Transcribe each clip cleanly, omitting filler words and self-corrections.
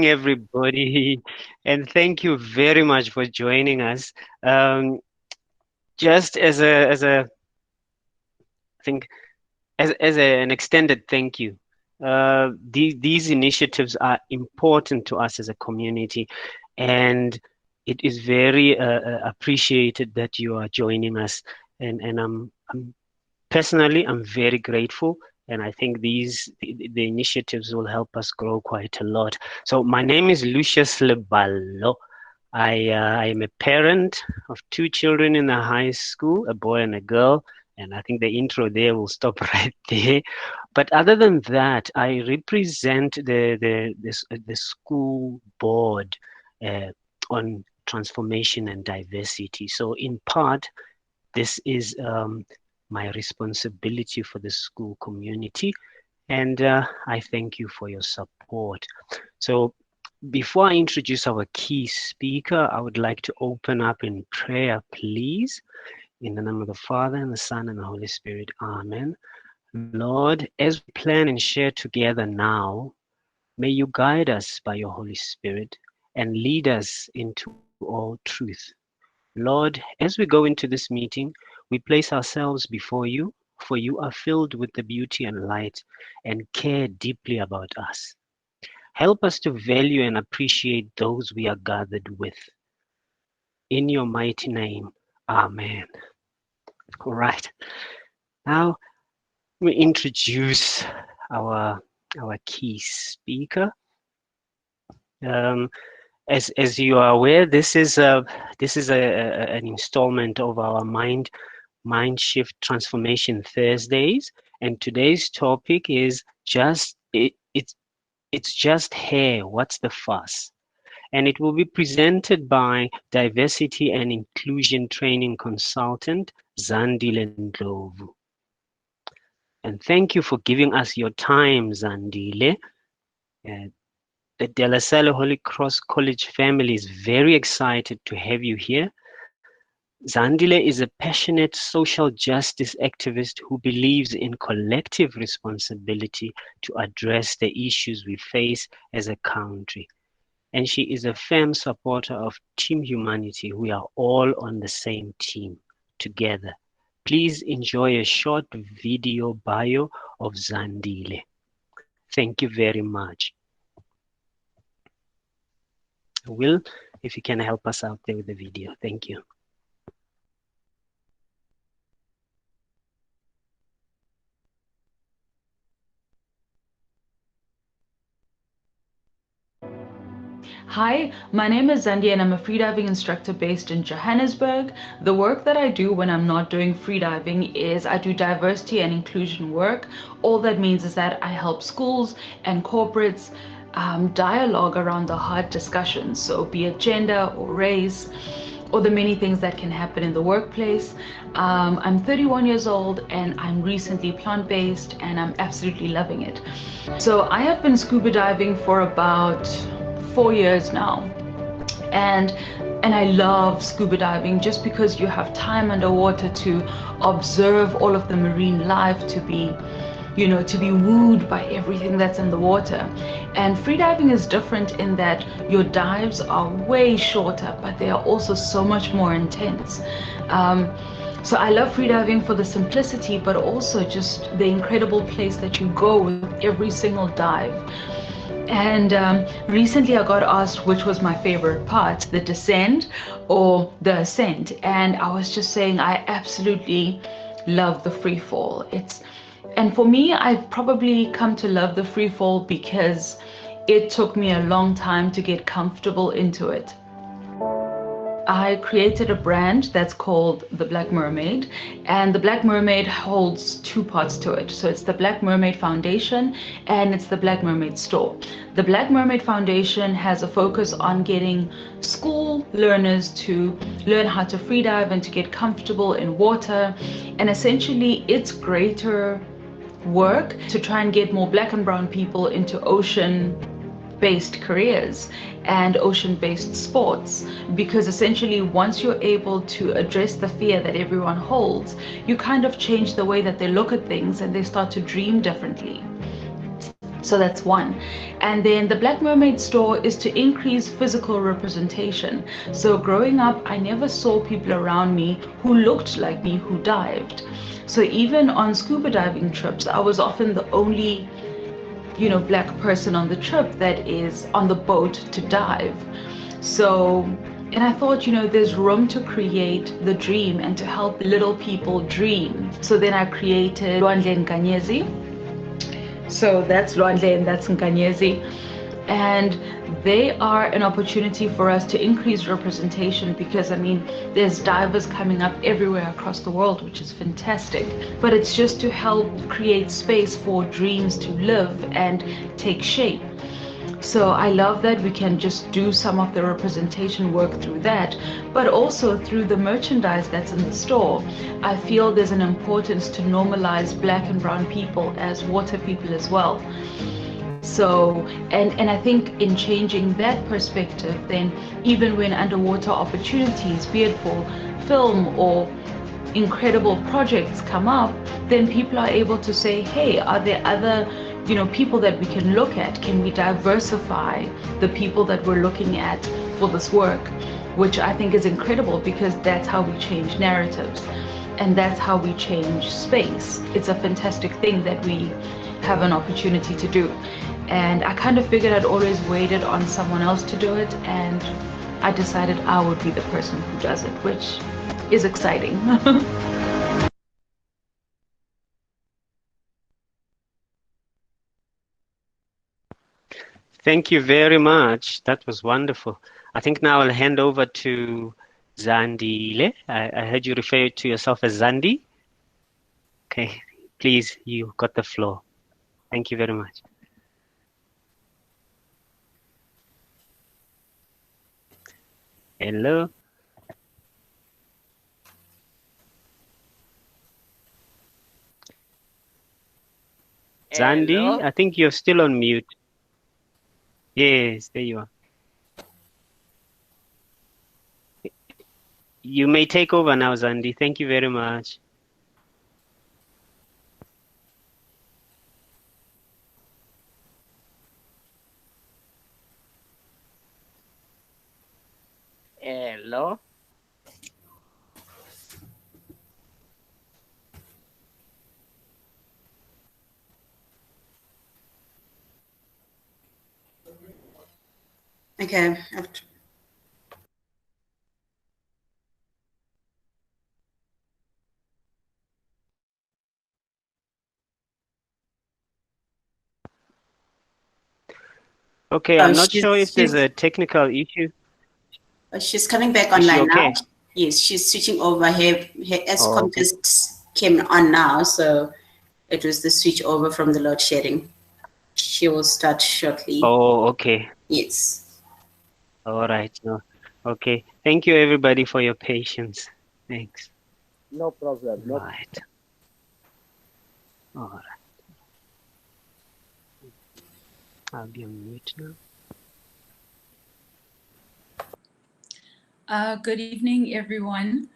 everybody, and thank you very much for joining us. Um, just as a I think an extended thank you. These initiatives are important to us as a community, and it is very appreciated that you are joining us. And I'm personally, I'm very grateful, and I think the initiatives will help us grow quite a lot. So my name is Lucius Leballo. I am a parent of two children in the high school, a boy and a girl, and I think the intro there will stop right there. But other than that, I represent the school board uh, on transformation and diversity. So in part, this is my responsibility for the school community, and I thank you for your support. So, before I introduce our key speaker, I would like to open up in prayer, please. In the name of the Father, and the Son, and the Holy Spirit. Amen. Lord, as we plan and share together now, may you guide us by your Holy Spirit and lead us into all truth. Lord, as we go into this meeting, we place ourselves before you, for you are filled with the beauty and light and care deeply about us. Help us to value and appreciate those we are gathered with. In your mighty name, Amen. All right. Now we introduce our our key speaker. Um, as you are aware, this is an installment of our Mind Shift Transformation Thursdays, and today's topic is it's just hair. What's the fuss? And it will be presented by diversity and inclusion training consultant Zandile Ndhlovu. And thank you for giving us your time, Zandile. Uh, the De La Salle Holy Cross College family is very excited to have you here. Zandile is a passionate social justice activist who believes in collective responsibility to address the issues we face as a country. And she is a firm supporter of Team Humanity. We are all on the same team together. Please enjoy a short video bio of Zandile. Thank you very much. Will, if you can help us out there with the video. Thank you. Hi, my name is Zandile and I'm a freediving instructor based in Johannesburg. The work that I do when I'm not doing freediving is I do diversity and inclusion work. All that means is that I help schools and corporates dialogue around the hard discussions, so be it gender or race or the many things that can happen in the workplace. I'm 31 years old and I'm recently plant-based and I'm absolutely loving it. So I have been scuba diving for about 4 years now, and I love scuba diving just because you have time underwater to observe all of the marine life, to be wooed by everything that's in the water. And freediving is different in that your dives are way shorter, but they are also so much more intense. So I love freediving for the simplicity, but also just the incredible place that you go with every single dive. And recently I got asked which was my favorite part, the descent or the ascent. And I was just saying I absolutely love the free fall. And for me, I've probably come to love the free fall because it took me a long time to get comfortable into it. I created a brand that's called the Black Mermaid, and the Black Mermaid holds two parts to it. So it's the Black Mermaid Foundation and it's the Black Mermaid Store. The Black Mermaid Foundation has a focus on getting school learners to learn how to freedive and to get comfortable in water, and essentially it's greater work to try and get more Black and brown people into ocean-based careers and ocean-based sports, because essentially once you're able to address the fear that everyone holds, you kind of change the way that they look at things and they start to dream differently. So that's one. And then the Black Mermaid store is to increase physical representation. So growing up, I never saw people around me who looked like me who dived. So even on scuba diving trips, I was often the only, black person on the trip that is on the boat to dive. So, and I thought, there's room to create the dream and to help little people dream. So then I created Lwandle Nkanyezi. So that's Lwandle and that's Nkanyezi. And they are an opportunity for us to increase representation because, there's divers coming up everywhere across the world, which is fantastic. But it's just to help create space for dreams to live and take shape. So I love that we can just do some of the representation work through that, but also through the merchandise that's in the store. I feel there's an importance to normalize Black and brown people as water people as well. So, and I think in changing that perspective, then even when underwater opportunities, be it for film or incredible projects come up, then people are able to say, hey, are there other people that we can look at? Can we diversify the people that we're looking at for this work? Which I think is incredible because that's how we change narratives and that's how we change space. It's a fantastic thing that we have an opportunity to do. And I kind of figured I'd always waited on someone else to do it, and I decided I would be the person who does it, which is exciting. Thank you very much. That was wonderful. I think now I'll hand over to Zandile. I heard you refer to yourself as Zandi. Okay, please, you got the floor. Thank you very much. Hello. Zandi, Hello. I think you're still on mute. Yes, there you are. You may take over now, Zandi. Thank you very much. Hello. Okay. Okay, Oh, I'm not sure if there's a technical issue. she's coming back Is she online now. okay? Yes, she's switching over. Her Oh, ESCOM okay. just came on now, so it was the switch over from the load shedding. She will start shortly. Oh, okay. Yes. All right. No. Okay. Thank you, everybody, for your patience. Thanks. No problem. No. Right. All right. I'll be on mute now. Good evening, everyone.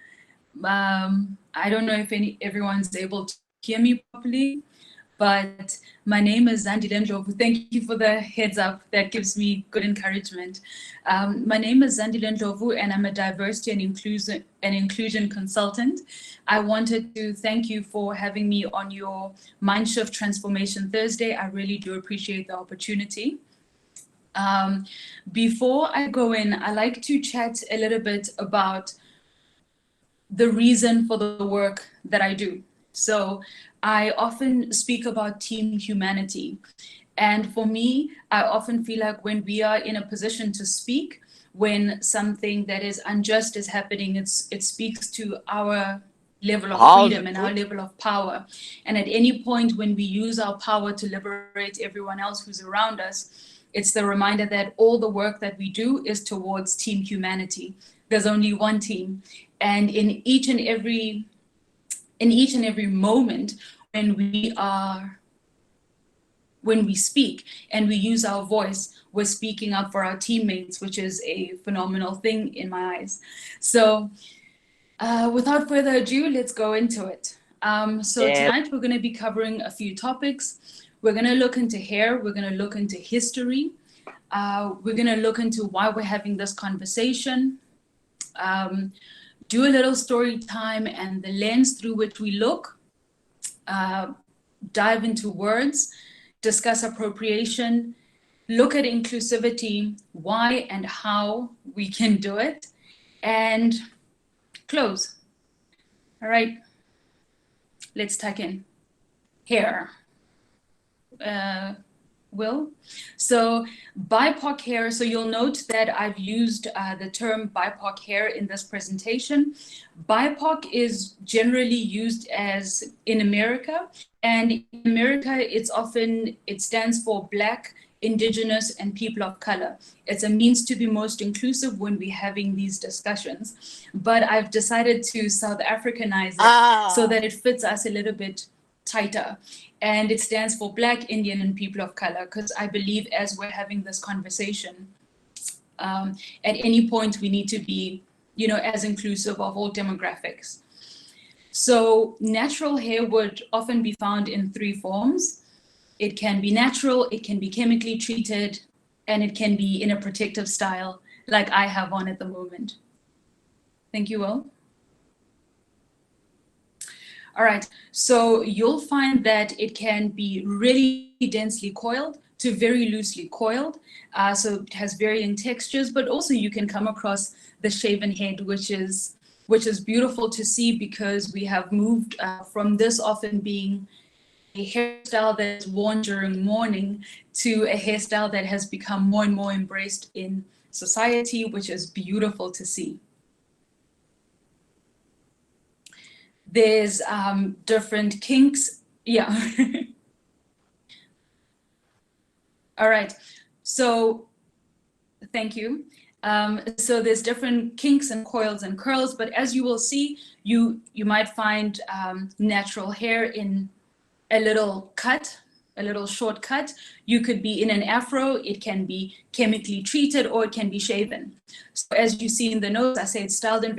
I don't know if everyone's able to hear me properly, but my name is Zandile Ndhlovu. Thank you for the heads up. That gives me good encouragement. My name is Zandile Ndhlovu, and I'm a diversity and inclusion consultant. I wanted to thank you for having me on your Mindshift Transformation Thursday. I really do appreciate the opportunity. Before I go in, I like to chat a little bit about the reason for the work that I do. So I often speak about team humanity. And for me, I often feel like when we are in a position to speak, when something that is unjust is happening, it speaks to our level of freedom and our level of power. And at any point when we use our power to liberate everyone else who's around us, it's the reminder that all the work that we do is towards team humanity. There's only one team. And in each and every moment when we speak and we use our voice, we're speaking up for our teammates, which is a phenomenal thing in my eyes. So without further ado, let's go into it. So tonight we're going to be covering a few topics. We're going to look into hair. We're going to look into history. We're going to look into why we're having this conversation. Do a little story time and the lens through which we look. Dive into words, discuss appropriation, look at inclusivity, why and how we can do it, and close. All right, let's tuck in. Hair. Will. So BIPOC hair, so you'll note that I've used the term BIPOC hair in this presentation. BIPOC is generally used as in America, and in America it stands for Black, Indigenous, and people of color. It's a means to be most inclusive when we're having these discussions, but I've decided to South Africanize it so that it fits us a little bit tighter. And it stands for Black, Indian, and people of color, because I believe as we're having this conversation, at any point we need to be, as inclusive of all demographics. So natural hair would often be found in 3 forms. It can be natural, it can be chemically treated, and it can be in a protective style like I have on at the moment. Thank you all. All right, so you'll find that it can be really densely coiled to very loosely coiled. So it has varying textures, but also you can come across the shaven head, which is beautiful to see, because we have moved from this often being a hairstyle that is worn during mourning to a hairstyle that has become more and more embraced in society, which is beautiful to see. There's different kinks. Yeah. All right. So thank you. So there's different kinks and coils and curls, but as you will see, you might find natural hair in a little cut, a little short cut. You could be in an afro, it can be chemically treated, or it can be shaven. So as you see in the notes, I say it's styled in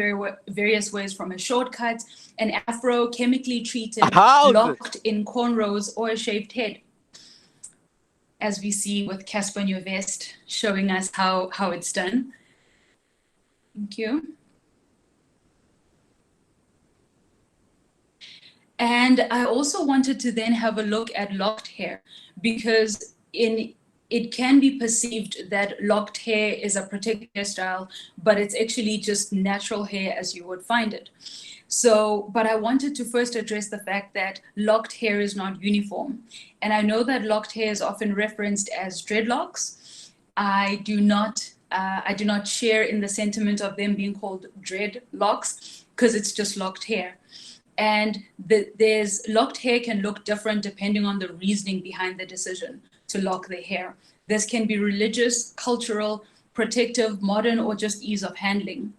various ways, from a shortcut, an afro, chemically treated, locked in cornrows, or a shaved head. As we see with Casper in your vest showing us how it's done. Thank you. And I also wanted to then have a look at locked hair, because it can be perceived that locked hair is a protected hairstyle, but it's actually just natural hair as you would find it. So, but I wanted to first address the fact that locked hair is not uniform. And I know that locked hair is often referenced as dreadlocks. I do not share in the sentiment of them being called dreadlocks, because it's just locked hair. And there's locked hair can look different depending on the reasoning behind the decision to lock the hair. This can be religious, cultural, protective, modern, or just ease of handling.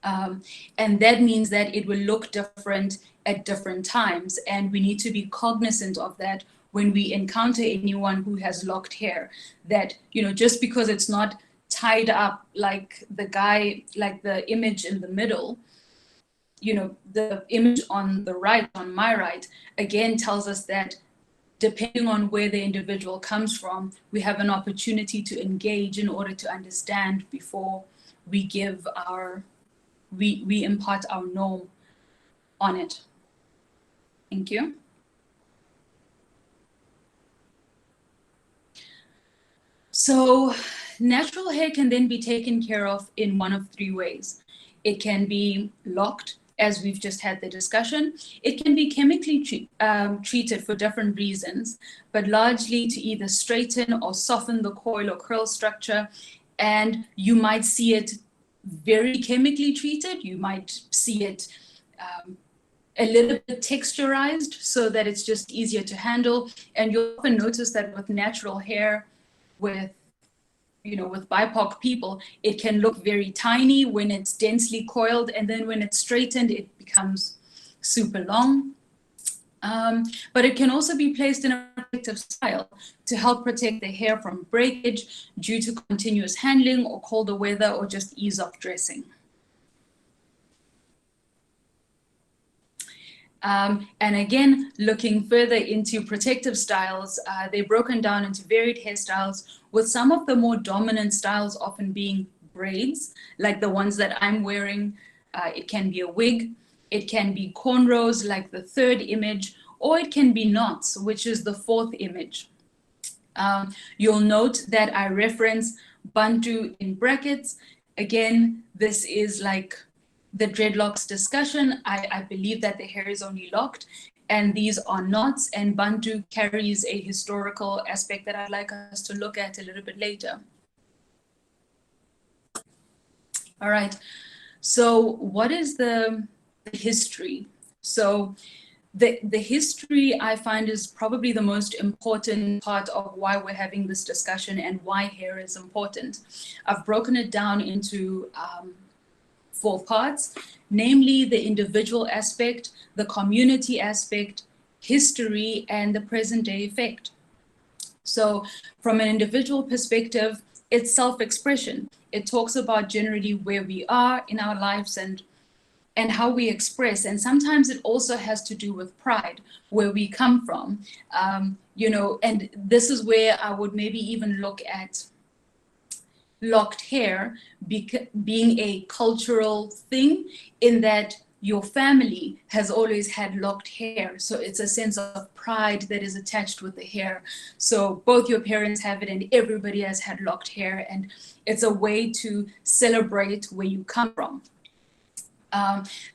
And that means that it will look different at different times. And we need to be cognizant of that when we encounter anyone who has locked hair, that, just because it's not tied up like the guy, like the image in the middle, the image on the right, on my right, again tells us that depending on where the individual comes from, we have an opportunity to engage in order to understand before we give we impart our norm on it. Thank you. So natural hair can then be taken care of in one of 3 ways. It can be locked, as we've just had the discussion. It can be chemically treated for different reasons, but largely to either straighten or soften the coil or curl structure. And you might see it very chemically treated. You might see it a little bit texturized so that it's just easier to handle. And you'll often notice that with natural hair, with BIPOC people, it can look very tiny when it's densely coiled, and then when it's straightened, it becomes super long. But it can also be placed in a protective style to help protect the hair from breakage due to continuous handling or colder weather, or just ease of dressing. And again, looking further into protective styles, they're broken down into varied hairstyles, with some of the more dominant styles often being braids, like the ones that I'm wearing. It can be a wig, it can be cornrows, like the third image, or it can be knots, which is the fourth image. You'll note that I reference Bantu in brackets. Again, this is like the dreadlocks discussion. I believe that the hair is only locked and these are knots, and Bantu carries a historical aspect that I'd like us to look at a little bit later. All right, so what is the history? So the history I find is probably the most important part of why we're having this discussion and why hair is important. I've broken it down into 4 parts, namely the individual aspect, the community aspect, history, and the present day effect. So from an individual perspective, it's self-expression. It talks about generally where we are in our lives and how we express. And sometimes it also has to do with pride, where we come from, you know, and this is where I would maybe even look at locked hair being a cultural thing, in that your family has always had locked hair. So it's a sense of pride that is attached with the hair. So both your parents have it and everybody has had locked hair. And it's a way to celebrate where you come from.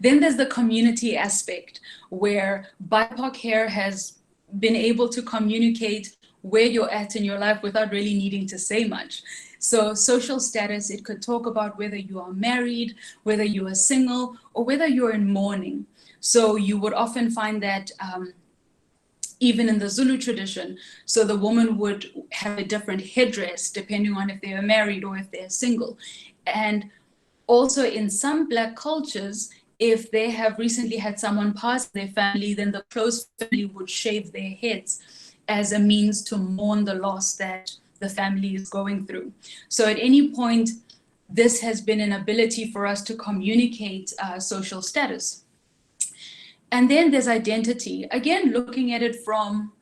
Then there's the community aspect, where BIPOC hair has been able to communicate where you're at in your life without really needing to say much. So social status, it could talk about whether you are married, whether you are single, or whether you're in mourning. So you would often find that even in the Zulu tradition, so the woman would have a different headdress depending on if they are married or if they're single. And also in some Black cultures, if they have recently had someone pass their family, then the close family would shave their heads as a means to mourn the loss that the family is going through. So at any point, this has been an ability for us to communicate social status. And then there's identity. Again, looking at it from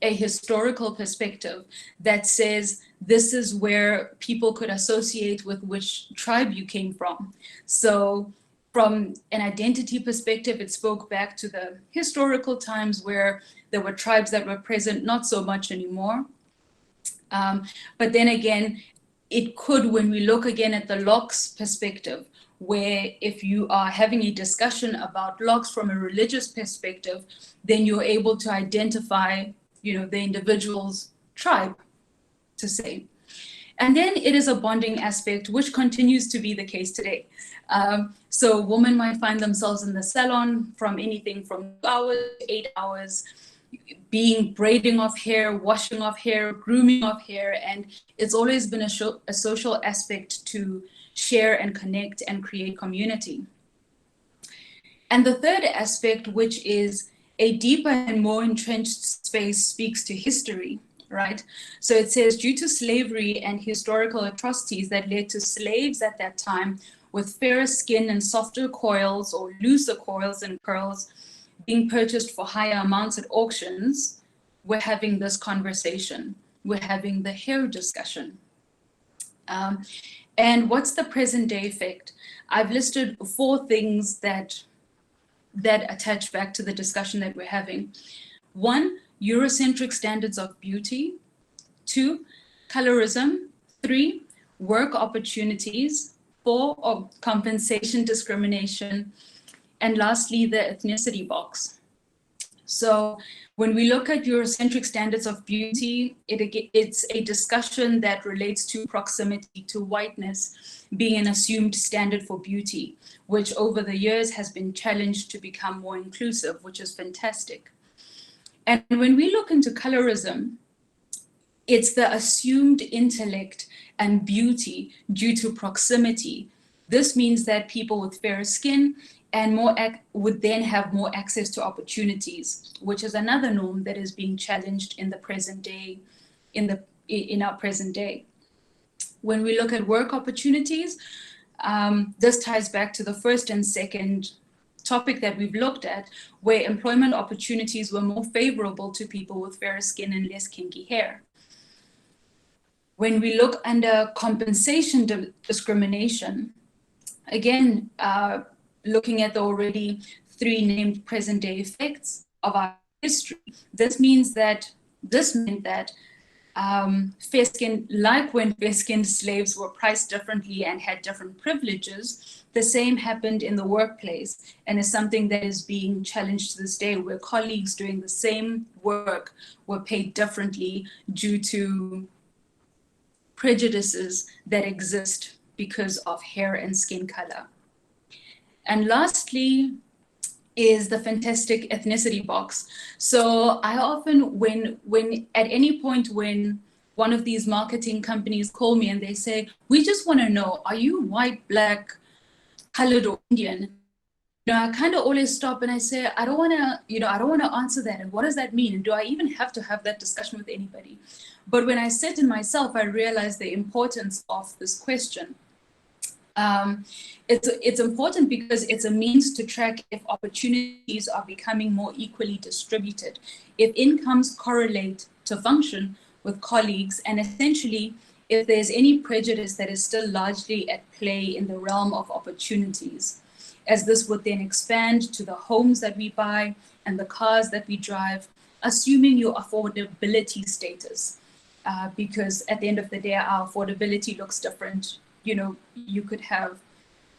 a historical perspective that says this is where people could associate with which tribe you came from. So from an identity perspective, it spoke back to the historical times where there were tribes that were present, not so much anymore. But then again, it could, when we look again at the locks perspective, where if you are having a discussion about locks from a religious perspective, then you're able to identify, you know, the individual's tribe, to say. And then it is a bonding aspect, which continues to be the case today. So women might find themselves in the salon from anything from 2 hours to 8 hours, being braiding of hair, washing of hair, grooming of hair, and it's always been a social aspect to share and connect and create community. And the third aspect, which is a deeper and more entrenched space, speaks to history, right? So it says, due to slavery and historical atrocities that led to slaves at that time with fairer skin and softer coils or looser coils and curls being purchased for higher amounts at auctions, we're having this conversation. We're having the hair discussion. And what's the present day effect? I've listed 4 things that attach back to the discussion that we're having. 1, Eurocentric standards of beauty. 2, colorism. 3, work opportunities. 4, compensation discrimination. And lastly, the ethnicity box. So when we look at Eurocentric standards of beauty, it's a discussion that relates to proximity to whiteness being an assumed standard for beauty, which over the years has been challenged to become more inclusive, which is fantastic. And when we look into colorism, it's the assumed intellect and beauty due to proximity. This means that people with fairer skin and would then have more access to opportunities, which is another norm that is being challenged in the present day, in our present day. When we look at work opportunities, this ties back to the first and second topic that we've looked at, where employment opportunities were more favorable to people with fairer skin and less kinky hair. When we look under compensation discrimination, again, looking at the already 3 named present day effects of our history, this meant that like when fair-skinned slaves were priced differently and had different privileges, the same happened in the workplace, and is something that is being challenged to this day, where colleagues doing the same work were paid differently due to prejudices that exist because of hair and skin color. And lastly is the fantastic ethnicity box. So I often, when at any point when one of these marketing companies call me and they say, we just want to know, are you white, black, colored, or Indian? I kind of always stop and I say, I don't want to answer that. And what does that mean? And do I even have to have that discussion with anybody? But when I sit in myself, I realize the importance of this question. It's important because it's a means to track if opportunities are becoming more equally distributed, if incomes correlate to function with colleagues, and essentially if there's any prejudice that is still largely at play in the realm of opportunities, as this would then expand to the homes that we buy and the cars that we drive, assuming your affordability status, because at the end of the day, our affordability looks different. You could have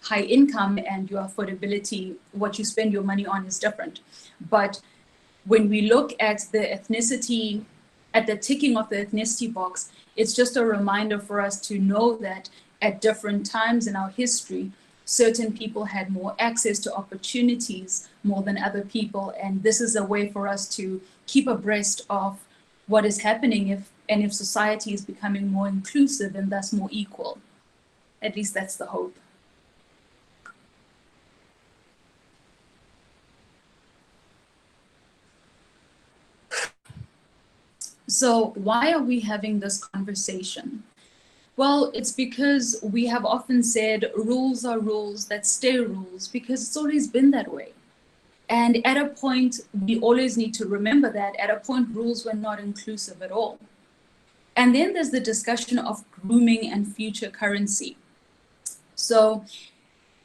high income and your affordability, what you spend your money on, is different. But when we look at the ethnicity, at the ticking of the ethnicity box, it's just a reminder for us to know that at different times in our history, certain people had more access to opportunities more than other people. And this is a way for us to keep abreast of what is happening if society is becoming more inclusive and thus more equal. At least that's the hope. So why are we having this conversation? Well, it's because we have often said rules are rules that stay rules, because it's always been that way. And at a point, we always need to remember that at a point, rules were not inclusive at all. And then there's the discussion of grooming and future currency. So,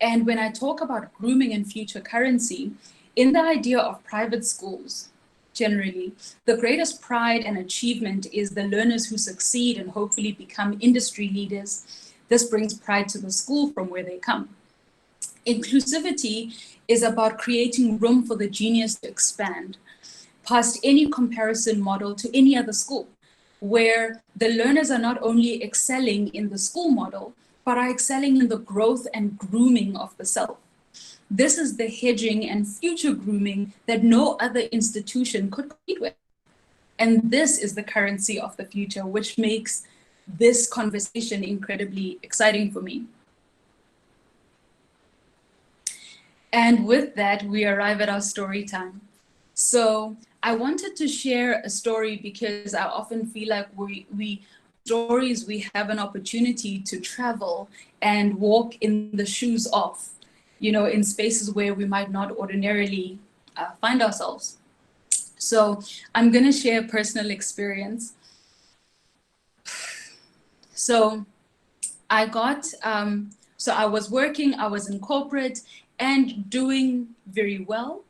and when I talk about grooming and future currency, in the idea of private schools, generally, the greatest pride and achievement is the learners who succeed and hopefully become industry leaders. This brings pride to the school from where they come. Inclusivity is about creating room for the genius to expand past any comparison model to any other school, where the learners are not only excelling in the school model, but are excelling in the growth and grooming of the self. This is the hedging and future grooming that no other institution could compete with. And this is the currency of the future, which makes this conversation incredibly exciting for me. And with that, we arrive at our story time. So I wanted to share a story because I often feel like we have an opportunity to travel and walk in the shoes of, in spaces where we might not ordinarily find ourselves. So I'm going to share a personal experience. So I was working, I was in corporate and doing very well.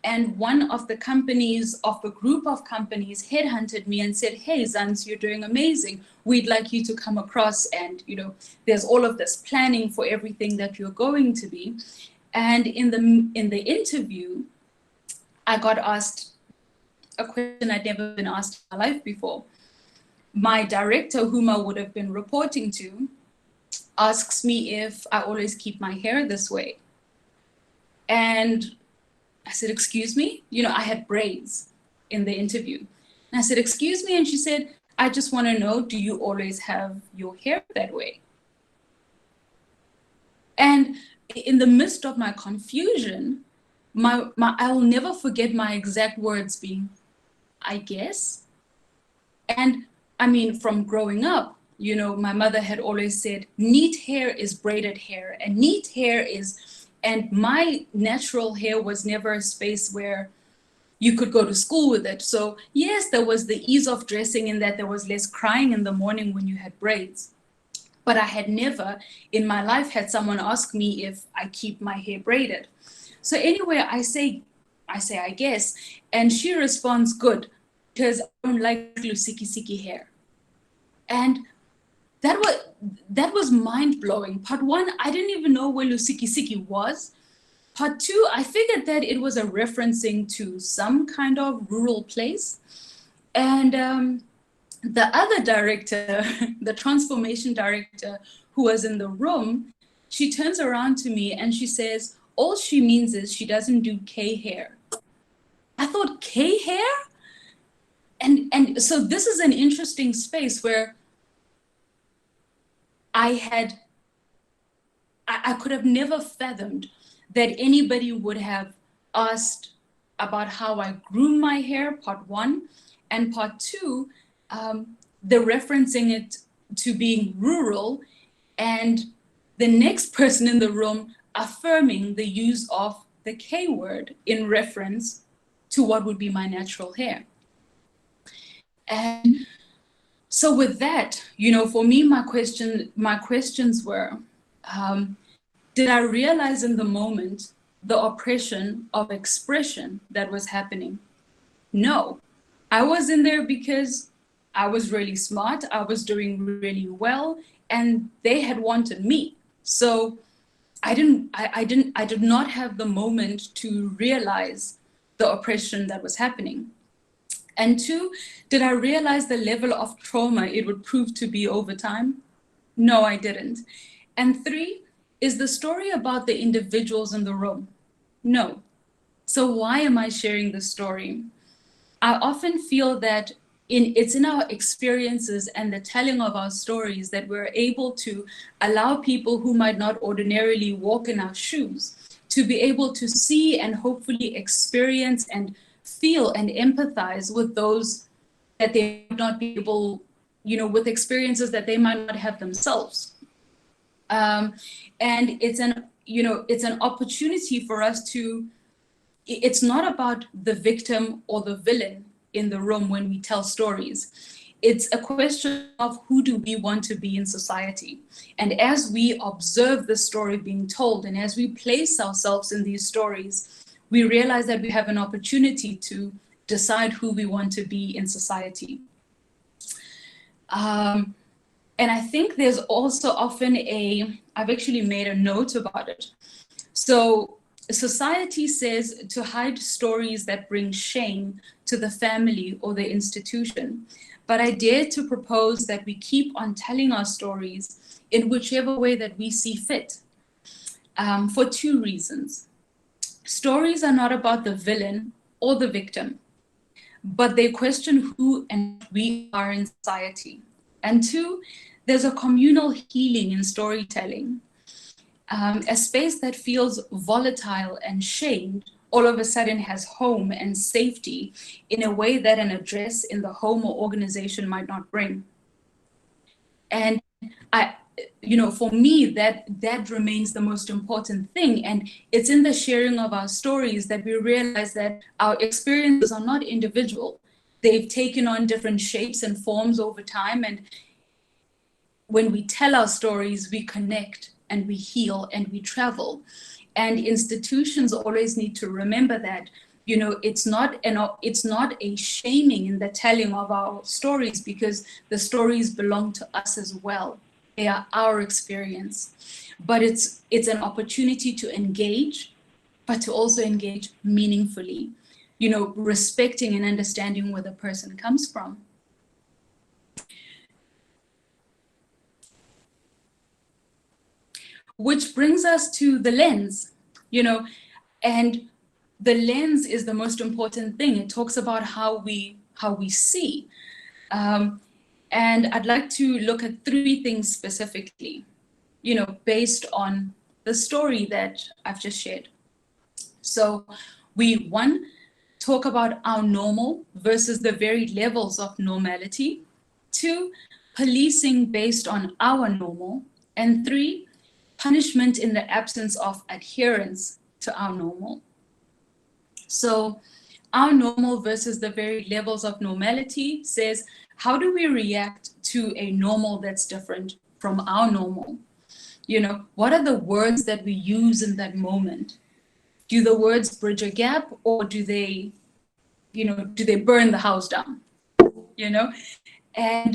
And one of the companies, of a group of companies, headhunted me and said, hey, Zans, you're doing amazing. We'd like you to come across and, there's all of this planning for everything that you're going to be. And in the interview, I got asked a question I'd never been asked in my life before. My director, whom I would have been reporting to, asks me if I always keep my hair this way. And I said, excuse me? I had braids in the interview. And I said, excuse me? And she said, I just want to know, do you always have your hair that way? And in the midst of my confusion, I'll never forget my exact words being, I guess. And I mean, from growing up, my mother had always said, neat hair is braided hair, and neat hair is And my natural hair was never a space where you could go to school with it. So yes, there was the ease of dressing in that there was less crying in the morning when you had braids. But I had never in my life had someone ask me if I keep my hair braided. So anyway, I say, I guess. And she responds, good, because I don't like lusiki hair. And that was mind-blowing. Part one, I didn't even know where lusiki was. Part two, I figured that it was a referencing to some kind of rural place. And the other director, the transformation director who was in the room, she turns around to me and she says, all she means is she doesn't do K hair. I thought, K hair? And so this is an interesting space where I could have never fathomed that anybody would have asked about how I groom my hair, part one, and part two, the referencing it to being rural, and the next person in the room affirming the use of the K word in reference to what would be my natural hair. And so with that, for me, my questions were, did I realize in the moment the oppression of expression that was happening? No, I was in there because I was really smart, I was doing really well, and they had wanted me. So I did not have the moment to realize the oppression that was happening. And two, did I realize the level of trauma it would prove to be over time? No, I didn't. And three, is the story about the individuals in the room? No. So why am I sharing this story? I often feel that it's in our experiences and the telling of our stories that we're able to allow people who might not ordinarily walk in our shoes to be able to see and hopefully experience and feel and empathize with those that they might not be able, with experiences that they might not have themselves. And it's an opportunity for us to, it's not about the victim or the villain in the room when we tell stories. It's a question of who do we want to be in society. And as we observe the story being told, and as we place ourselves in these stories, we realize that we have an opportunity to decide who we want to be in society. And I think there's also often I've actually made a note about it. So society says to hide stories that bring shame to the family or the institution. But I dare to propose that we keep on telling our stories in whichever way that we see fit, for two reasons. Stories are not about the villain or the victim, but they question who and we are in society. And two, there's a communal healing in storytelling. A space that feels volatile and shamed all of a sudden has home and safety in a way that an address in the home or organization might not bring. And for me, that remains the most important thing. And it's in the sharing of our stories that we realize that our experiences are not individual. They've taken on different shapes and forms over time. And when we tell our stories, we connect and we heal and we travel. And institutions always need to remember that, it's not a shaming in the telling of our stories, because the stories belong to us as well. They are our experience. But it's an opportunity to engage, but to also engage meaningfully, respecting and understanding where the person comes from. Which brings us to the lens, and the lens is the most important thing. It talks about how we see. And I'd like to look at three things specifically, based on the story that I've just shared. So we, one, talk about our normal versus the varied levels of normality. Two, policing based on our normal. And three, punishment in the absence of adherence to our normal. So our normal versus the very levels of normality says, how do we react to a normal that's different from our normal? You know, what are the words that we use in that moment? Do the words bridge a gap, or do they, you know, do they burn the house down? You know, and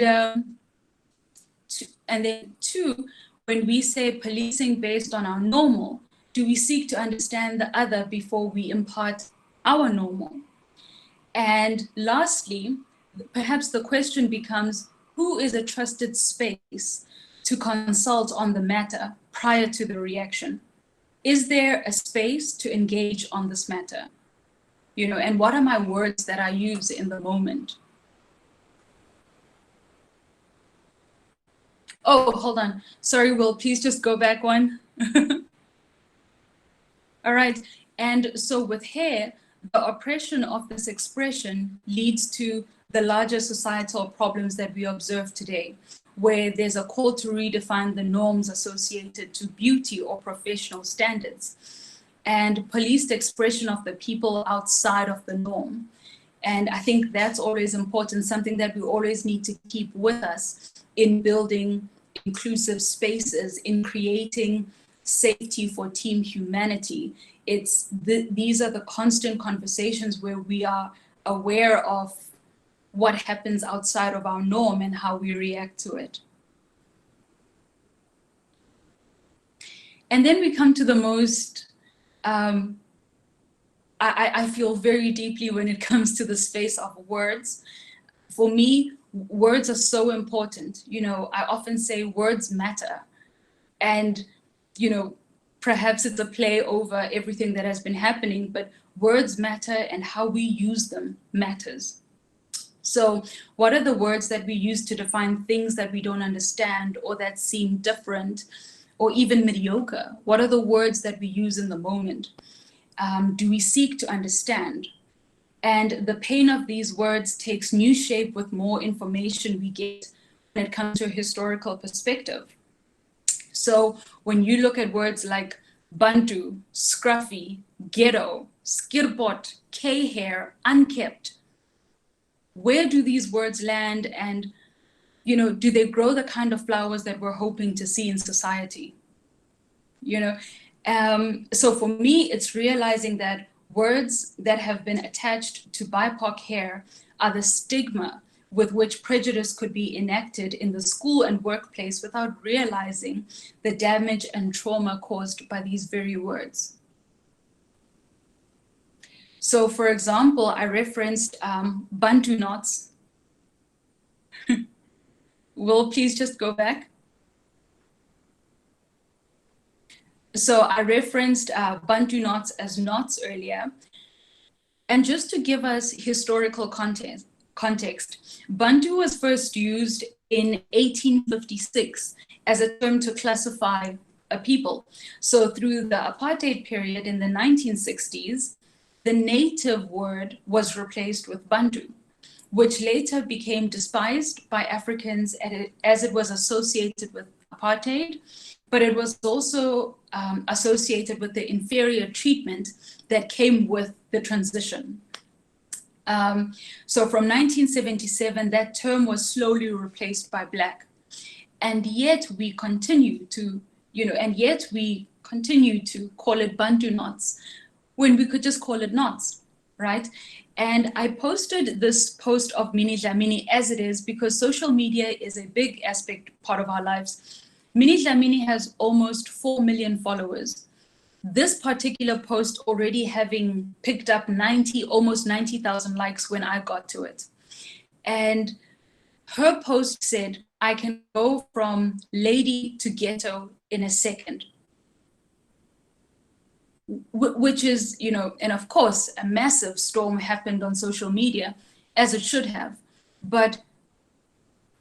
then two, when we say policing based on our normal, do we seek to understand the other before we impart our normal? And lastly, perhaps the question becomes, who is a trusted space to consult on the matter prior to the reaction? Is there a space to engage on this matter? You know, and what are my words that I use in the moment? Oh, hold on. Sorry, Will, please just go back one. All right. And so with hair, the oppression of this expression leads to the larger societal problems that we observe today, where there's a call to redefine the norms associated to beauty or professional standards, and policed expression of the people outside of the norm. And I think that's always important, something that we always need to keep with us in building inclusive spaces, in creating safety for team humanity. These are the constant conversations where we are aware of what happens outside of our norm and how we react to it. And then we come to the most, I feel very deeply when it comes to the space of words. For me, words are so important. You know, I often say words matter. And, you know, perhaps it's a play over everything that has been happening, but words matter, and how we use them matters. So what are the words that we use to define things that we don't understand or that seem different or even mediocre? What are the words that we use in the moment? Do we seek to understand? And the pain of these words takes new shape with more information we get when it comes to a historical perspective. So when you look at words like Bantu, scruffy, ghetto, skirpot, K-hair, unkept, where do these words land? And, you know, do they grow the kind of flowers that we're hoping to see in society? You know, so for me, it's realizing that words that have been attached to BIPOC hair are the stigma with which prejudice could be enacted in the school and workplace without realizing the damage and trauma caused by these very words. So for example, I referenced Bantu knots. Will, please just go back. So I referenced Bantu knots as knots earlier. And just to give us historical context, Bantu was first used in 1856 as a term to classify a people. So through the apartheid period in the 1960s, the native word was replaced with Bantu, which later became despised by Africans as it was associated with apartheid, but it was also associated with the inferior treatment that came with the transition. So from 1977, that term was slowly replaced by Black. And yet we continue to, call it Bantu knots when we could just call it knots, right? And I posted this post of Minnie Dlamini as it is because social media is a big part of our lives. Minnie Dlamini has almost 4 million followers. This particular post already having picked up almost 90,000 likes when I got to it. And her post said, I can go from lady to ghetto in a second. Which is, and of course, a massive storm happened on social media, as it should have. But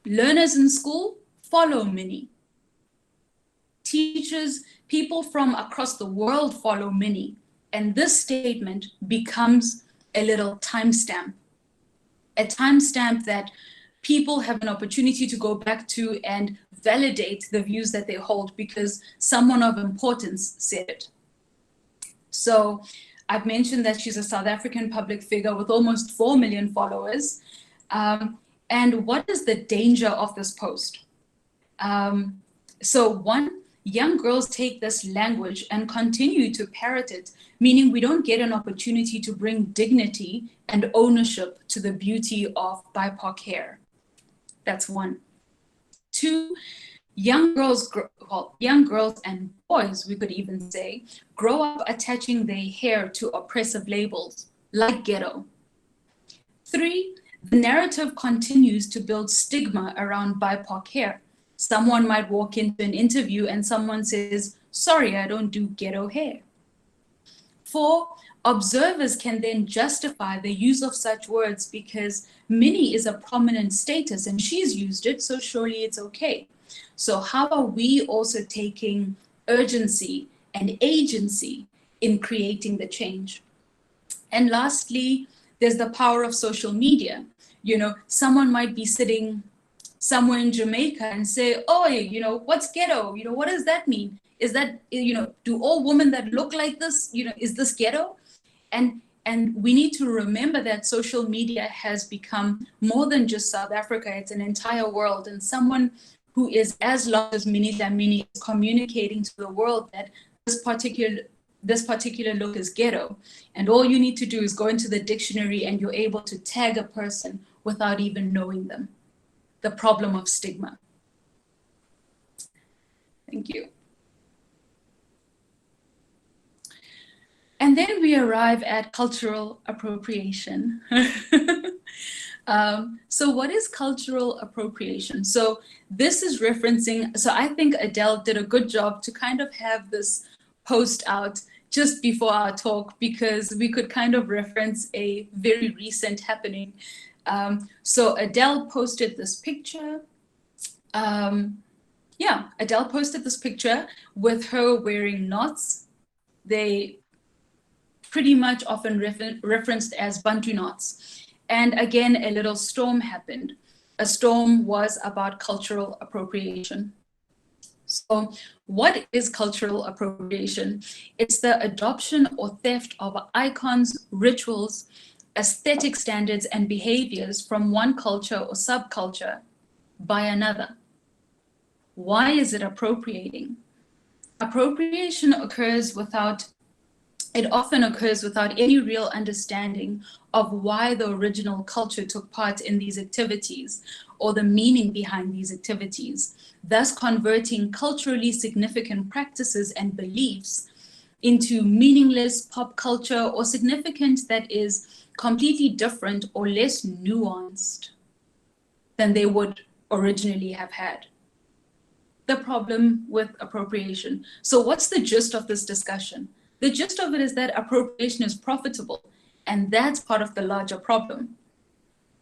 learners in school follow Minnie. Teachers, people from across the world follow Minnie. And this statement becomes a little timestamp. A timestamp that people have an opportunity to go back to and validate the views that they hold because someone of importance said it. So I've mentioned that she's a South African public figure with almost 4 million followers. And what is the danger of this post? So one, young girls take this language and continue to parrot it, meaning we don't get an opportunity to bring dignity and ownership to the beauty of BIPOC hair. That's one. Two, young girls and boys, we could even say, grow up attaching their hair to oppressive labels like ghetto. Three, the narrative continues to build stigma around BIPOC hair. Someone might walk into an interview and someone says, sorry, I don't do ghetto hair. Four, observers can then justify the use of such words because Minnie is a prominent status and she's used it, so surely it's okay. So how are we also taking urgency and agency in creating the change? And lastly, there's the power of social media. You know, someone might be sitting somewhere in Jamaica and say, oh, you know, what's ghetto? You know, what does that mean? Is that, you know, do all women that look like this, you know, is this ghetto? And we need to remember that social media has become more than just South Africa, it's an entire world. And someone who is as large as Minnie Dlamini is communicating to the world that this particular look is ghetto. And all you need to do is go into the dictionary and you're able to tag a person without even knowing them. The problem of stigma. Thank you. And then we arrive at cultural appropriation. So what is cultural appropriation? So this is referencing, so I think Adele did a good job to kind of have this post out just before our talk because we could kind of reference a very recent happening. So Adele posted this picture. Adele posted this picture with her wearing knots. They pretty much often referenced as Bantu knots. And again, a little storm happened. A storm was about cultural appropriation. So what is cultural appropriation? It's the adoption or theft of icons, rituals, aesthetic standards, and behaviors from one culture or subculture by another. Why is it appropriating? Appropriation often occurs without any real understanding of why the original culture took part in these activities or the meaning behind these activities, thus converting culturally significant practices and beliefs into meaningless pop culture or significant that is completely different or less nuanced than they would originally have had. The problem with appropriation. So what's the gist of this discussion? The gist of it is that appropriation is profitable, and that's part of the larger problem.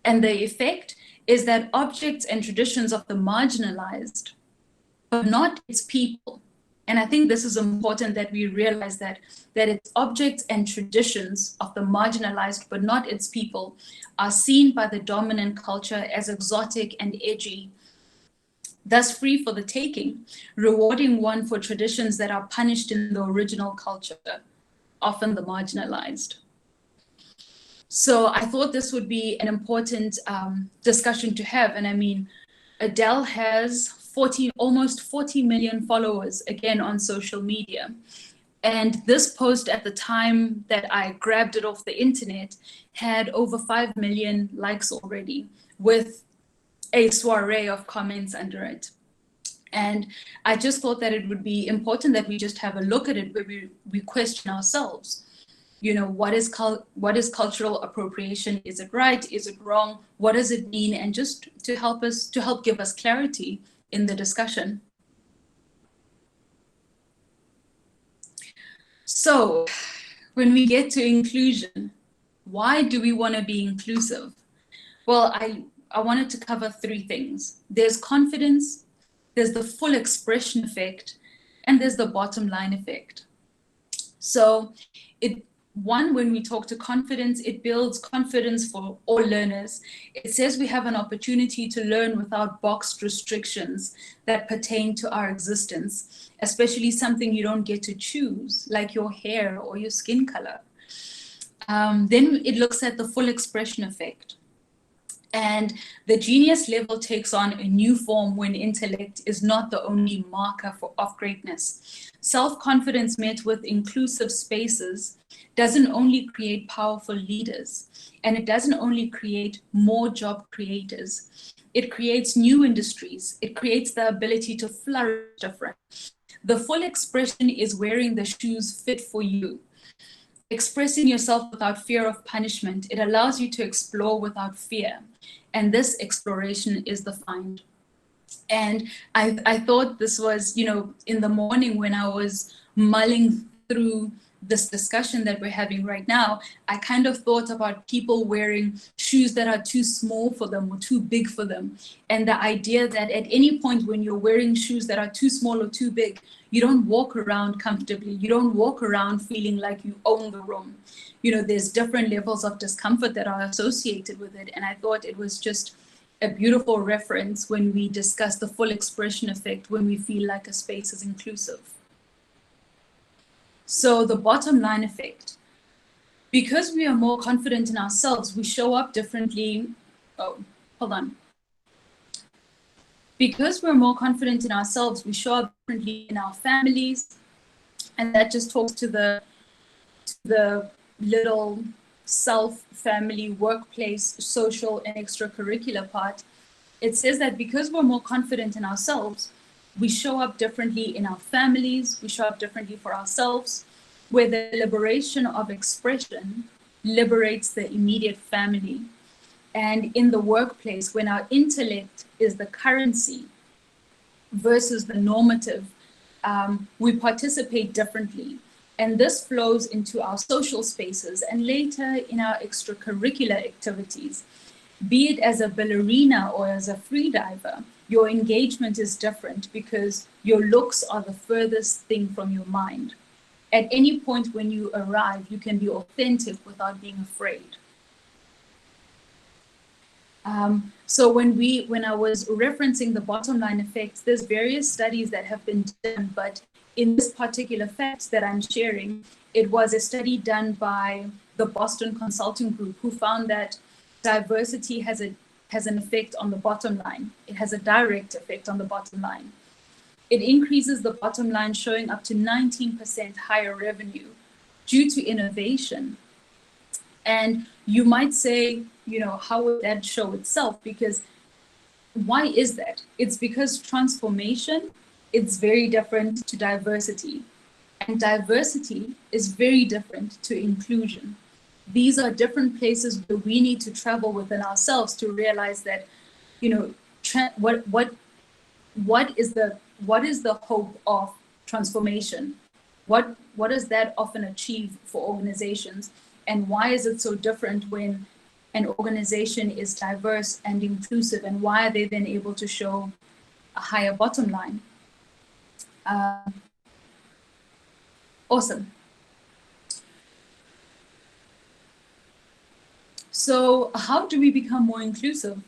And the effect is that objects and traditions of the marginalized, but not its people. And I think this is important that we realize that its objects and traditions of the marginalized, but not its people, are seen by the dominant culture as exotic and edgy, thus free for the taking, rewarding one for traditions that are punished in the original culture, often the marginalized. So I thought this would be an important discussion to have. And I mean, Adele has almost 40 million followers, again, on social media. And this post at the time that I grabbed it off the internet had over 5 million likes already, with a soiree of comments under it. And I just thought that it would be important that we just have a look at it where we question ourselves. You know, what is cultural appropriation? Is it right? Is it wrong? What does it mean? And just to help give us clarity in the discussion. So when we get to inclusion, why do we want to be inclusive? Well, I wanted to cover 3 things. There's confidence, there's the full expression effect, and there's the bottom line effect. So one, when we talk to confidence, it builds confidence for all learners. It says we have an opportunity to learn without boxed restrictions that pertain to our existence, especially something you don't get to choose, like your hair or your skin color. Then it looks at the full expression effect. And the genius level takes on a new form when intellect is not the only marker of greatness. Self-confidence met with inclusive spaces doesn't only create powerful leaders, and it doesn't only create more job creators. It creates new industries. It creates the ability to flourish different. The full expression is wearing the shoes fit for you. Expressing yourself without fear of punishment. It allows you to explore without fear. And this exploration is the find. And I thought this was, in the morning when I was mulling through this discussion that we're having right now, I kind of thought about people wearing shoes that are too small for them or too big for them. And the idea that at any point when you're wearing shoes that are too small or too big, you don't walk around comfortably. You don't walk around feeling like you own the room. There's different levels of discomfort that are associated with it. And I thought it was just a beautiful reference when we discuss the full expression effect, when we feel like a space is inclusive. So the bottom line effect, because we are more confident in ourselves, we show up differently. Because we're more confident in ourselves, we show up differently in our families. And that just talks to the little self, family, workplace, social, and extracurricular part. It says that because we're more confident in ourselves, we show up differently in our families, we show up differently for ourselves, where the liberation of expression liberates the immediate family. And in the workplace, when our intellect is the currency versus the normative, we participate differently. And this flows into our social spaces and later in our extracurricular activities. Be it as a ballerina or as a freediver, your engagement is different because your looks are the furthest thing from your mind. At any point when you arrive, you can be authentic without being afraid. So when I was referencing the bottom line effects, there's various studies that have been done, but in this particular fact that I'm sharing, it was a study done by the Boston Consulting Group who found that diversity has an effect on the bottom line. It has a direct effect on the bottom line. It increases the bottom line, showing up to 19% higher revenue due to innovation. And you might say, how would that show itself? Because why is that? It's because transformation, it's very different to diversity. And diversity is very different to inclusion. These are different places where we need to travel within ourselves to realize that, what is the hope of transformation? What does that often achieve for organizations? And why is it so different when an organization is diverse and inclusive? And why are they then able to show a higher bottom line? Awesome. So how do we become more inclusive?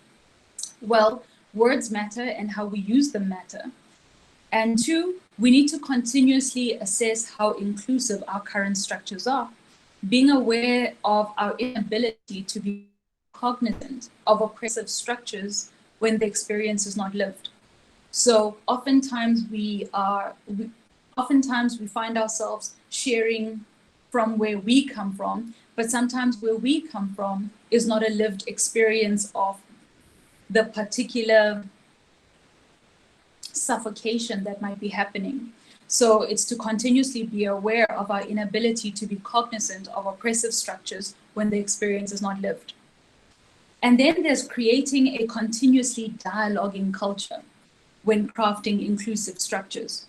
Well, words matter and how we use them matter. And two, we need to continuously assess how inclusive our current structures are, being aware of our inability to be cognizant of oppressive structures when the experience is not lived. So oftentimes we find ourselves sharing from where we come from, but sometimes where we come from is not a lived experience of the particular suffocation that might be happening. So it's to continuously be aware of our inability to be cognizant of oppressive structures when the experience is not lived. And then there's creating a continuously dialoguing culture when crafting inclusive structures.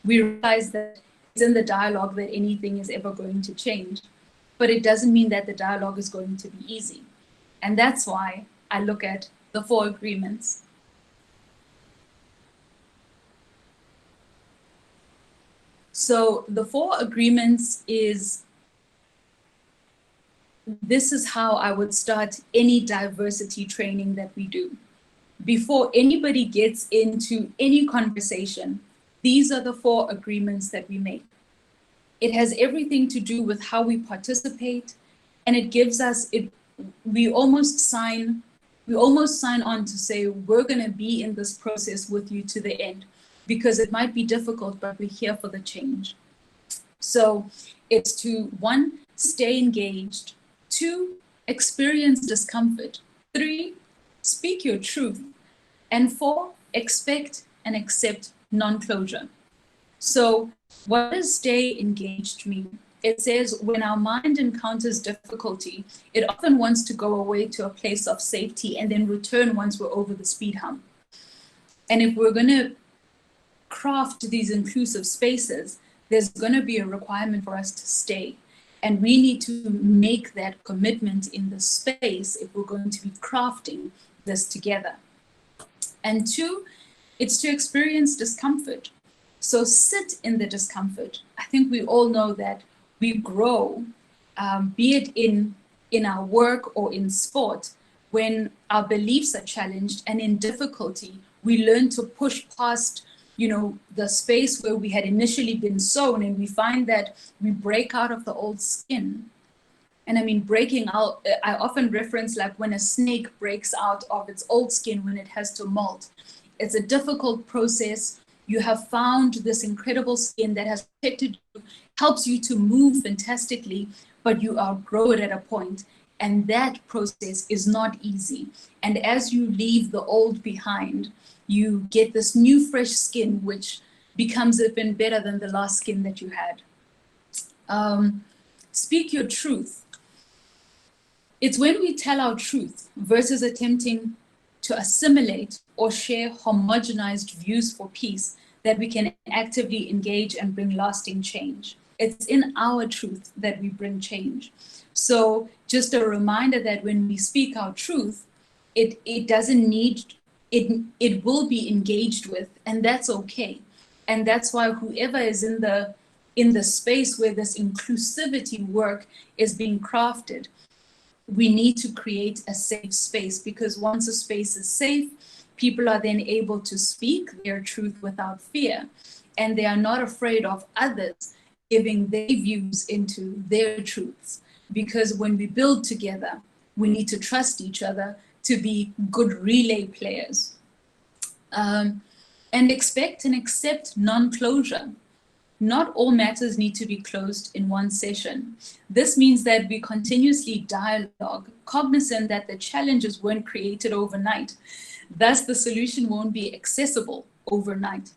We realize that it's in the dialogue that anything is ever going to change, but it doesn't mean that the dialogue is going to be easy. And that's why I look at the 4 agreements. So the 4 agreements is this is how I would start any diversity training that we do. Before anybody gets into any conversation, these are the 4 agreements that we make. It has everything to do with how we participate, and it gives us we almost sign on to say we're going to be in this process with you to the end, because it might be difficult, but we're here for the change. So it's to 1, stay engaged, 2, experience discomfort, 3, speak your truth, and 4, expect and accept non-closure. So what does stay engaged mean? It says when our mind encounters difficulty, it often wants to go away to a place of safety and then return once we're over the speed hump. And if we're going to craft these inclusive spaces, there's going to be a requirement for us to stay. And we need to make that commitment in the space if we're going to be crafting this together. And 2, it's to experience discomfort. So sit in the discomfort. I think we all know that we grow, be it in our work or in sport, when our beliefs are challenged, and in difficulty, we learn to push past, the space where we had initially been sown, and we find that we break out of the old skin. And I mean, breaking out, I often reference like when a snake breaks out of its old skin when it has to molt. It's a difficult process. You have found this incredible skin that has protected you, helps you to move fantastically, but you outgrow it at a point. And that process is not easy. And as you leave the old behind, you get this new fresh skin, which becomes even better than the last skin that you had. Speak your truth. It's when we tell our truth versus attempting to assimilate or share homogenized views for peace that we can actively engage and bring lasting change. It's in our truth that we bring change. So just a reminder that when we speak our truth, it doesn't need, it will be engaged with, and that's okay. And that's why whoever is in the space where this inclusivity work is being crafted, we need to create a safe space, because once a space is safe, people are then able to speak their truth without fear, and they are not afraid of others giving their views into their truths. Because when we build together, we need to trust each other to be good relay players. And expect and accept non-closure. Not all matters need to be closed in one session. This means that we continuously dialogue, cognizant that the challenges weren't created overnight. Thus, the solution won't be accessible overnight.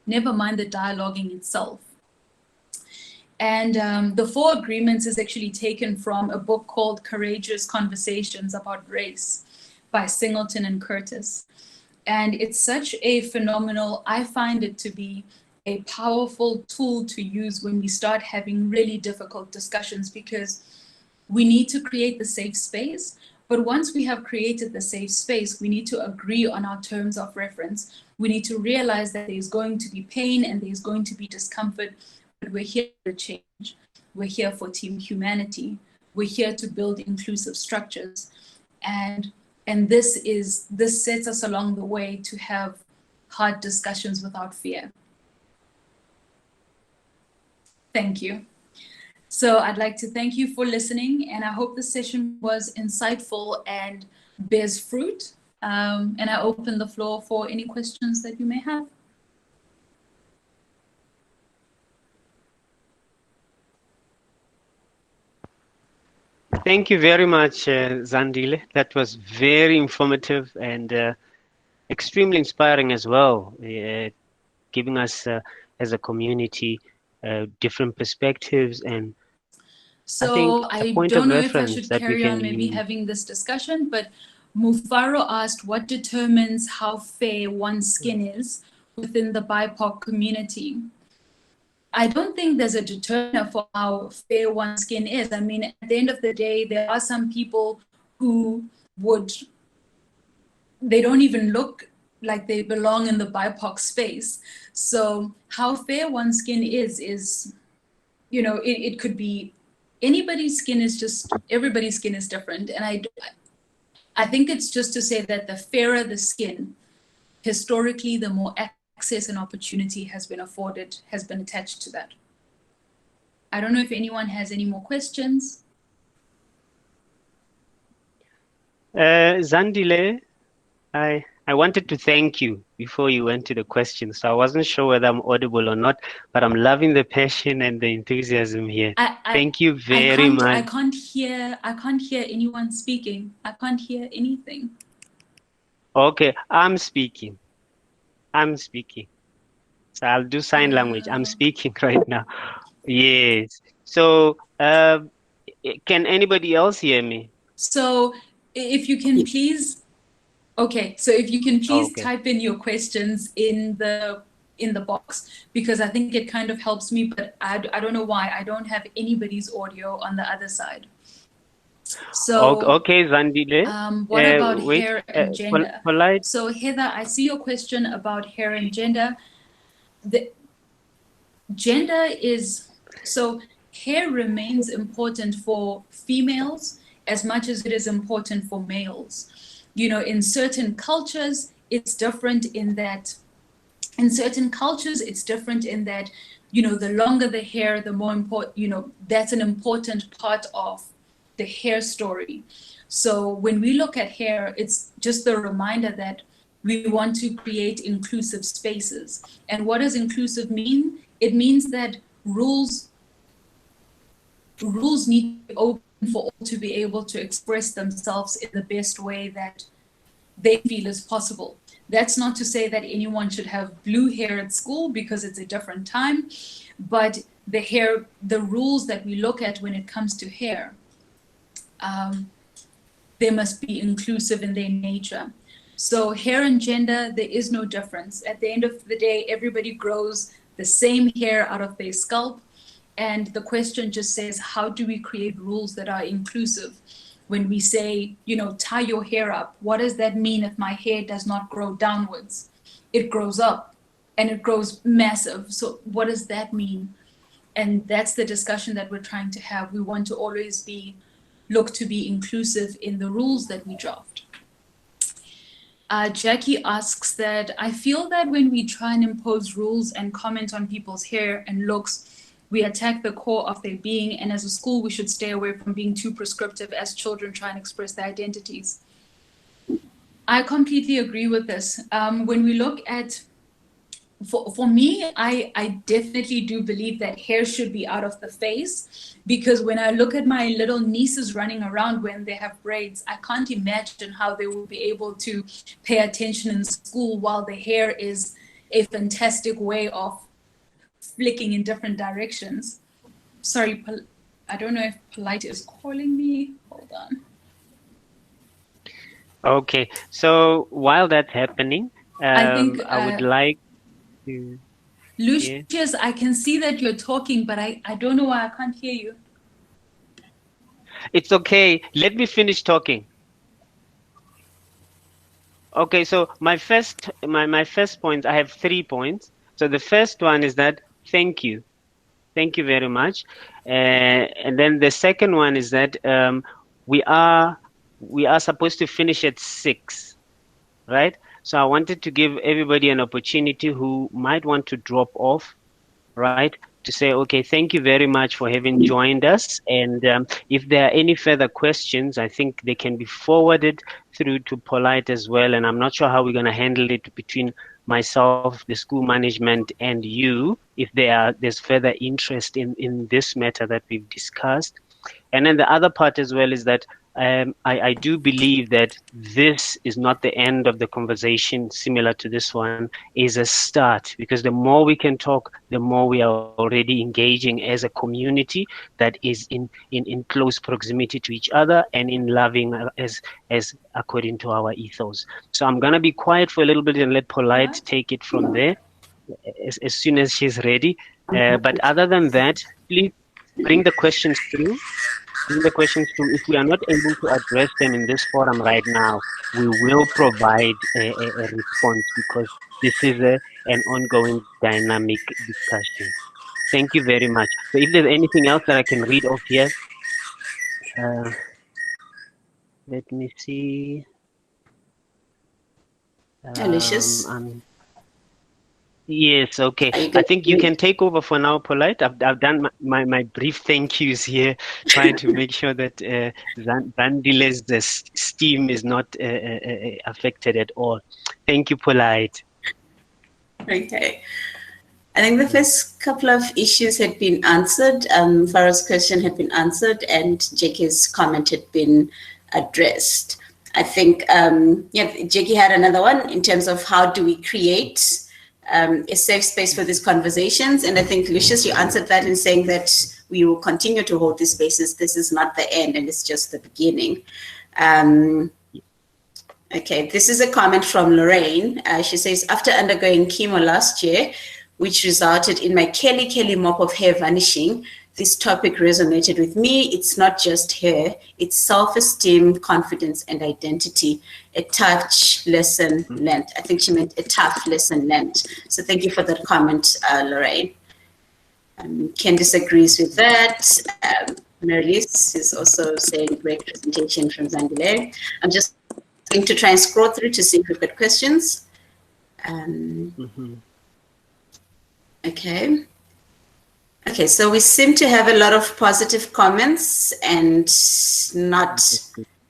Never mind the dialoguing itself. And the 4 agreements is actually taken from a book called Courageous Conversations About Race by Singleton and Curtis. And it's such a phenomenal, I find it to be a powerful tool to use when we start having really difficult discussions, because we need to create the safe space. But once we have created the safe space, we need to agree on our terms of reference. We need to realize that there's going to be pain and there's going to be discomfort, but we're here to change. We're here for team humanity. We're here to build inclusive structures. And this sets us along the way to have hard discussions without fear. Thank you. So I'd like to thank you for listening, and I hope the session was insightful and bears fruit. And I open the floor for any questions that you may have. Thank you very much, Zandile. That was very informative and extremely inspiring as well, giving us as a community different perspectives. And so I don't know if I should carry on maybe use. having this discussion, but Mufaro asked what determines how fair one's skin is within the BIPOC community. I don't think there's a determiner for how fair one's skin is. I mean, at the end of the day, there are some people who they don't even look like they belong in the BIPOC space. So how fair one's skin is, it could be anybody's skin is just, everybody's skin is different. And I think it's just to say that the fairer the skin, historically, the more access and opportunity has been afforded, has been attached to that. I don't know if anyone has any more questions. Zandile, I wanted to thank you before you went to the questions. So I wasn't sure whether I'm audible or not, but I'm loving the passion and the enthusiasm here. Thank you very much. I can't hear anyone speaking. I can't hear anything. Okay, I'm speaking. So I'll do sign language. I'm speaking right now. Yes. So can anybody else hear me? So if you can please, okay. So if you can please Okay. type in your questions in the box, because I think it kind of helps me, but I don't know why I don't have anybody's audio on the other side. So okay, Zandile. what about wait, hair and gender? Polite. So Heather, I see your question about hair and gender. The gender is, so hair remains important for females as much as it is important for males. You know, in certain cultures, it's different in that, you know, the longer the hair, the more important, you know, that's an important part of the hair story. So when we look at hair, it's just a reminder that we want to create inclusive spaces. And what does inclusive mean? It means that rules need to be open for all to be able to express themselves in the best way that they feel is possible. That's not to say that anyone should have blue hair at school, because it's a different time, but the rules that we look at when it comes to hair, they must be inclusive in their nature. So hair and gender, there is no difference. At the end of the day, everybody grows the same hair out of their scalp. And the question just says, how do we create rules that are inclusive? When we say, you know, tie your hair up, what does that mean if my hair does not grow downwards? It grows up and it grows massive. So what does that mean? And that's the discussion that we're trying to have. We want to always look to be inclusive in the rules that we draft. Jackie asks that, I feel that when we try and impose rules and comment on people's hair and looks, we attack the core of their being, and as a school, we should stay away from being too prescriptive as children try and express their identities. I completely agree with this. When we look at, for me, I definitely do believe that hair should be out of the face, because when I look at my little nieces running around when they have braids, I can't imagine how they will be able to pay attention in school while the hair is a fantastic way of flicking in different directions. Sorry, I don't know if Polite is calling me. Hold on. Okay, so while that's happening, I think I would like to... Lucius, yeah. I can see that you're talking, but I don't know why I can't hear you. It's okay. Let me finish talking. Okay, so my first point, I have 3 points. So the first one is that thank you very much, and then the second one is that we are supposed to finish at 6, right? So I wanted to give everybody an opportunity who might want to drop off, right, to say, okay, thank you very much for having joined us, and if there are any further questions, I think they can be forwarded through to Polite as well, and I'm not sure how we're going to handle it between myself, the school management, and you, if there's further interest in this matter that we've discussed. And then the other part as well is that I do believe that this is not the end of the conversation, similar to this one, is a start, because the more we can talk, the more we are already engaging as a community that is in close proximity to each other and in loving as according to our ethos. So I'm going to be quiet for a little bit and let Polite take it from there as soon as she's ready. But other than that, please bring the questions through. If we are not able to address them in this forum right now, we will provide a response, because this is an ongoing dynamic discussion. Thank you very much. So if there's anything else that I can read off here, Let me see. Delicious. Yes, okay. I think you can take over for now, Polite. I've done my brief thank yous here, trying to make sure that Zandile's steam is not affected at all. Thank you, Polite. Okay. I think the first couple of issues had been answered. Farah's question had been answered, and JK's comment had been addressed. I think, JK had another one in terms of how do we create a safe space for these conversations. And I think, Lucius, you answered that in saying that we will continue to hold these spaces. This is not the end, and it's just the beginning. Okay, this is a comment from Lorraine. She says, after undergoing chemo last year, which resulted in my Kelly mop of hair vanishing, this topic resonated with me. It's not just hair, it's self-esteem, confidence, and identity. A touch lesson learned. I think she meant a tough lesson learned. So thank you for that comment, Lorraine. Candice agrees with that. Marilise is also saying great presentation from Zandile. I'm just going to try and scroll through to see if we've got questions. Okay. Okay, so we seem to have a lot of positive comments and not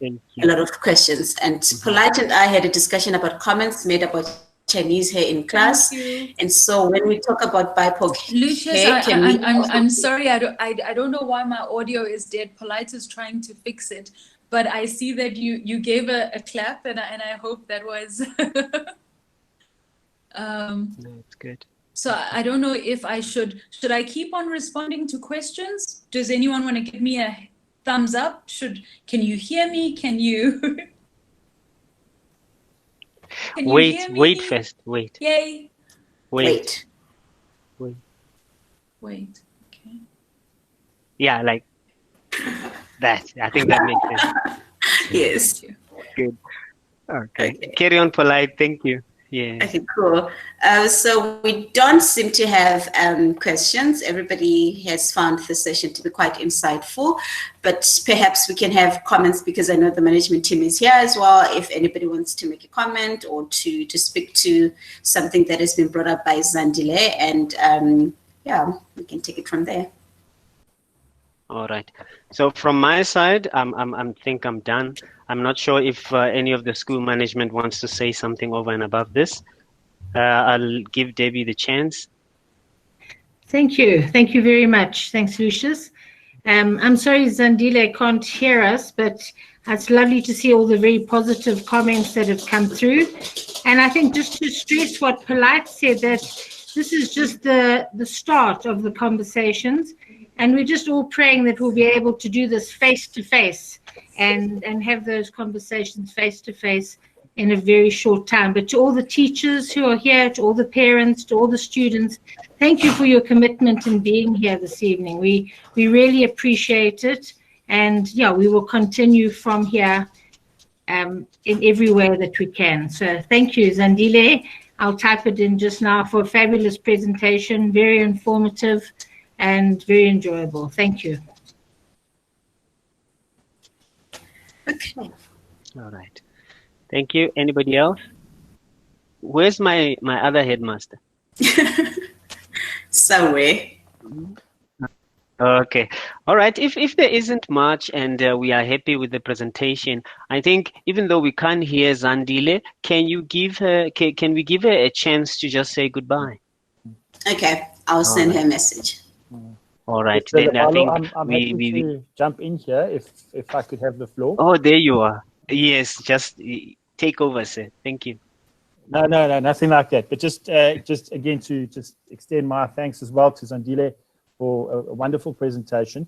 a lot of questions. And Polite and I had a discussion about comments made about Chinese hair in class. And so when we talk about BIPOC Lucius, hair, I'm sorry, I don't know why my audio is dead. Polite is trying to fix it, but I see that you gave a clap, and I hope that was. That's good. So I don't know if I should I keep on responding to questions? Does anyone want to give me a thumbs up? Can you hear me? Can you? Can you wait, hear me? wait first. Wait. Yay. Wait. Okay. Yeah, like that. I think that makes sense. yes. Good. Okay. Carry on, Polite. Thank you. Yeah. Okay, cool. So we don't seem to have questions. Everybody has found the session to be quite insightful, but perhaps we can have comments because I know the management team is here as well. If anybody wants to make a comment or to speak to something that has been brought up by Zandile, and yeah, we can take it from there. All right. So from my side, I think I'm done. I'm not sure if any of the school management wants to say something over and above this. I'll give Debbie the chance. Thank you. Thank you very much. Thanks, Lucius. I'm sorry Zandile can't hear us, but it's lovely to see all the very positive comments that have come through. And I think just to stress what Polite said, that this is just the start of the conversations. And we're just all praying that we'll be able to do this face-to-face and have those conversations face-to-face in a very short time. But to all the teachers who are here, to all the parents, to all the students, thank you for your commitment in being here this evening. We really appreciate it. And yeah, we will continue from here in every way that we can. So thank you, Zandile. I'll type it in just now for a fabulous presentation, very informative and very enjoyable. Thank you. Okay. All right. Thank you. Anybody else? Where's my other headmaster? Somewhere. Okay. All right. If there isn't much and we are happy with the presentation, I think even though we can't hear Zandile, can we give her a chance to just say goodbye? Okay. I'll send her a message. All right. So Then I think I'm happy to jump in here if I could have the floor. Oh, there you are. Yes, just take over, sir. Thank you. No, nothing like that. But just again to just extend my thanks as well to Zandile for a wonderful presentation,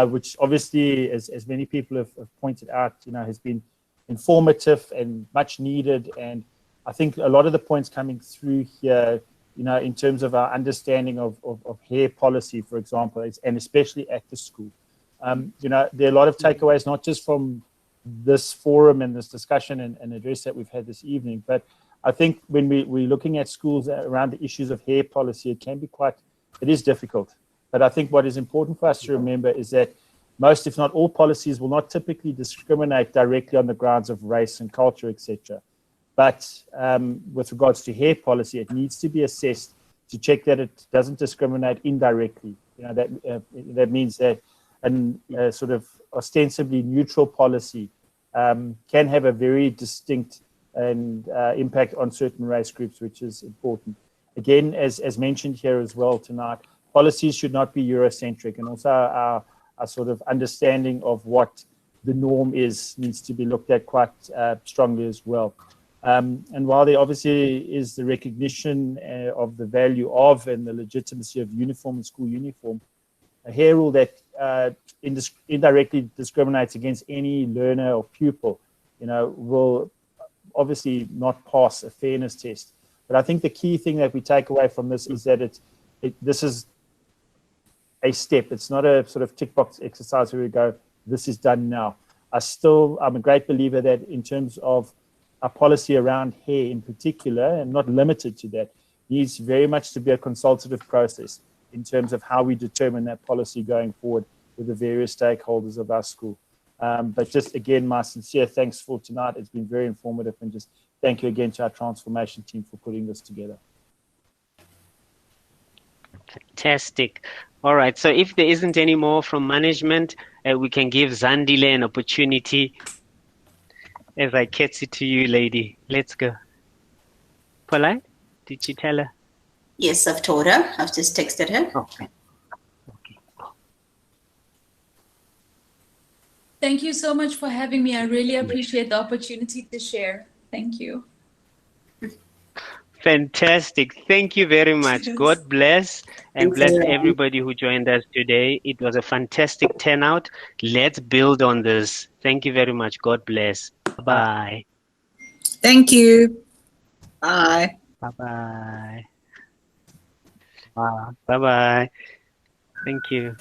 which obviously, as many people have pointed out, has been informative and much needed. And I think a lot of the points coming through here, in terms of our understanding of hair policy, for example, and especially at the school. There are a lot of takeaways, not just from this forum and this discussion and address that we've had this evening, but I think when we're looking at schools around the issues of hair policy, it is difficult. But I think what is important for us to remember is that, most, if not all, policies will not typically discriminate directly on the grounds of race and culture, etc. But with regards to hair policy, it needs to be assessed to check that it doesn't discriminate indirectly. That means that a sort of ostensibly neutral policy can have a very distinct and impact on certain race groups, which is important. Again, as mentioned here as well tonight, policies should not be Eurocentric, and also our sort of understanding of what the norm is needs to be looked at quite strongly as well. And while there obviously is the recognition of the value of and the legitimacy of uniform and school uniform, a hair rule that indirectly discriminates against any learner or pupil, will obviously not pass a fairness test. But I think the key thing that we take away from this is that this is a step. It's not a sort of tick box exercise where we go, this is done now. I'm a great believer that in terms of our policy around hair in particular, and not limited to that, needs very much to be a consultative process in terms of how we determine that policy going forward with the various stakeholders of our school. But just again, my sincere thanks for tonight. It's been very informative, and just thank you again to our transformation team for putting this together. Fantastic. All right. So if there isn't any more from management, we can give Zandile an opportunity. As I catch it to you, lady. Let's go. Polite? Did you tell her? Yes, I've told her. I've just texted her. Okay. Thank you so much for having me. I really appreciate the opportunity to share. Thank you. Fantastic. Thank you very much. Cheers. God bless and Thanks, bless everyone. everybody who joined us today. It was a fantastic turnout. Let's build on this. Thank you very much. God bless. Bye. Thank you. Bye. Bye-bye. Bye-bye. Thank you.